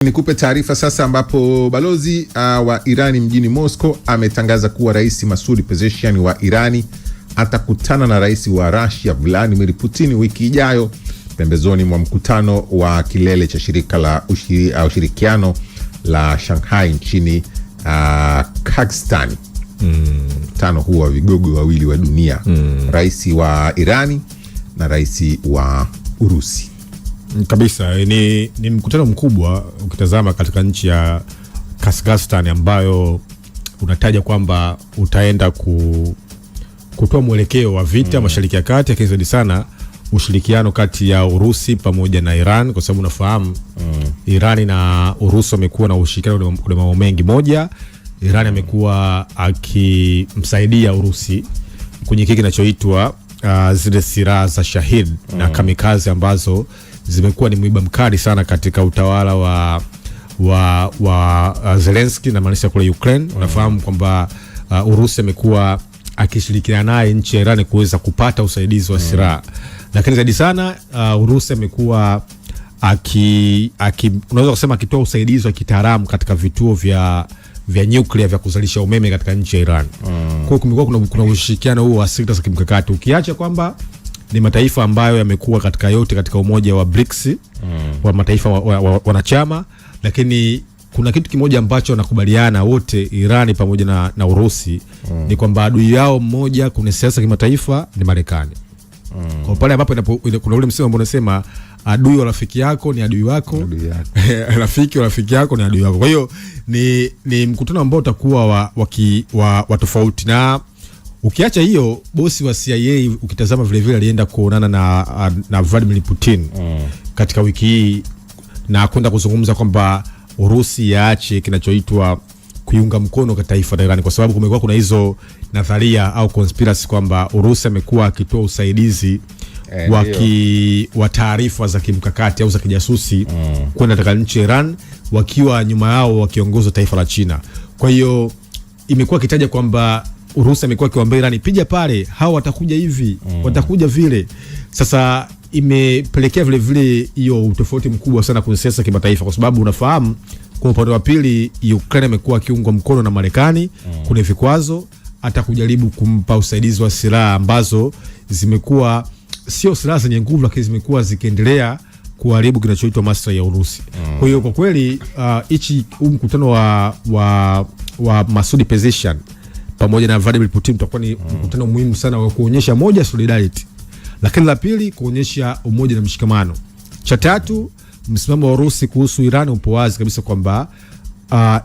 Nikupe taarifa sasa ambapo balozi wa Irani mjini Moscow ametangaza kuwa Rais Masoud Pezeshkian wa Irani atakutana na Rais wa Russia Vladimir Putin wiki ijayo pembezoni mwa mkutano wa kilele cha shirika la ushirikiano la Shanghai nchini Kazakhstan. Mkutano huo wa vigogo wawili wa dunia, Rais wa Irani na Rais wa Urusi. Kabisa ni mkutano mkubwa ukitazama katika nchi ya Kazakhstan ambayo unataja kwamba utaenda kutoa mwelekeo wa vita Mashariki ya Kati, lakini zaidi sana ushirikiano kati ya Urusi pamoja na Iran, kwa sababu unafahamu Iran na Urusi wamekuwa na ushirikiano kwa mambo mengi. Moja, Iran amekuwa akimsaidia Urusi kwenye kile kinachoitwa zile silaha za Shahid na kamikaze ambazo zimekuwa ni mwiba mkali sana katika utawala wa Zelensky na maanisha kule Ukraine. Unafahamu kwamba Urusi amekuwa akishirikiana naye nchi ya Iran kuweza kupata usaidizi wa silaha. Lakini zaidi sana Urusi amekuwa unaweza kusema akitoa usaidizi wa kitaalamu katika vituo vya nyuklia vya kuzalisha umeme katika nchi ya Iran. Kwa hiyo kumekuwa kuna ushirikiano huo wa sekta za kimkakati, ukiacha kwamba ni mataifa ambayo yamekuwa katika umoja wa BRICS wa mataifa wanachama, lakini kuna kitu kimoja ambacho wanakubaliana wote, Irani pamoja na Urusi, ni kwamba adui yao mmoja kuna siasa kimataifa ni Marekani. Kwa pale ambapo kuna ule msemo ambao unasema adui wa rafiki yako ni adui wako, rafiki wa rafiki yako ni adui wako. Kwa hiyo ni mkutano ambao utakuwa wa tofauti. Na ukiacha hiyo, bosi wa CIA ukitazama vile vile alienda kuonana na Vladimir Putin katika wiki hii na kwenda kuzungumza kwamba Urusi yaache kinachoitwa kuiunga mkono kwa taifa la Iran, kwa sababu kumekuwa kuna hizo nadharia au conspiracy kwamba Urusi amekuwa akitoa usaidizi wa taarifa za kimkakati au za kijasusi kwenda katika nchi ya Iran, wakiwa nyuma yao wakiongozwa taifa la China. Kwa hiyo imekuwa kitaja kwamba Urusi amekuwa akiwaambia Iran, piga pale, hao watakuja hivi, watakuja vile. Sasa imepelekea vile vile hiyo utofauti mkubwa sana kwenye siasa kimataifa, kwa sababu unafahamu kwa upande wa pili Ukraine amekuwa akiungwa mkono na Marekani, kuna vikwazo hata kujaribu kumpa usaidizi wa silaha ambazo zimekuwa sio silaha zenye nguvu, lakini zimekuwa zikiendelea kuharibu kinachoitwa maslahi ya Urusi. Kwa hiyo kwa kweli mkutano wa Masoud Pezeshkian pamoja na Vladimir Putin utakuwa ni mkutano muhimu sana wa kuonyesha moja, solidarity, lakini la pili kuonyesha umoja na mshikamano. Cha tatu, msimamo wa Urusi kuhusu Iran upo wazi kabisa kwamba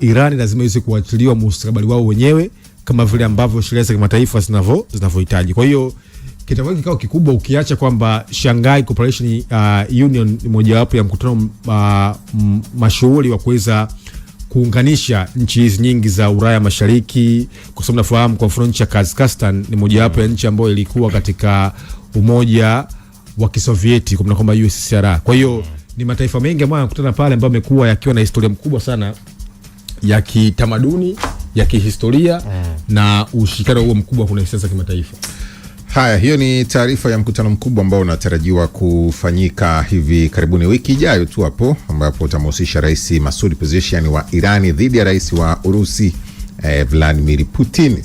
Iran lazima iweze kuachiliwa mustakabali wao wenyewe kama vile ambavyo sheria za kimataifa zinavyohitaji. Kwa hiyo kitakuwa kikao kikubwa, ukiacha kwamba Shanghai Cooperation Union ni mojawapo ya mkutano mashuhuri wa kuweza kuunganisha nchi hizi nyingi za Ulaya Mashariki, kwa sababu nafahamu kwa mfano nchi ya Kazakhstan ni mojawapo ya nchi ambayo ilikuwa katika umoja wa Kisovieti kwa kwamba USSR. Kwa hiyo ni mataifa mengi ambayo yanakutana pale ambayo yamekuwa yakiwa na historia mkubwa sana ya kitamaduni, ya kihistoria na ushirikiano huo mkubwa kuna siasa kimataifa. Haya, hiyo ni taarifa ya mkutano mkubwa ambao unatarajiwa kufanyika hivi karibuni wiki ijayo tu hapo, ambapo utamhusisha Rais Masoud Pezeshkian wa Irani dhidi ya Rais wa Urusi Vladimir Putin.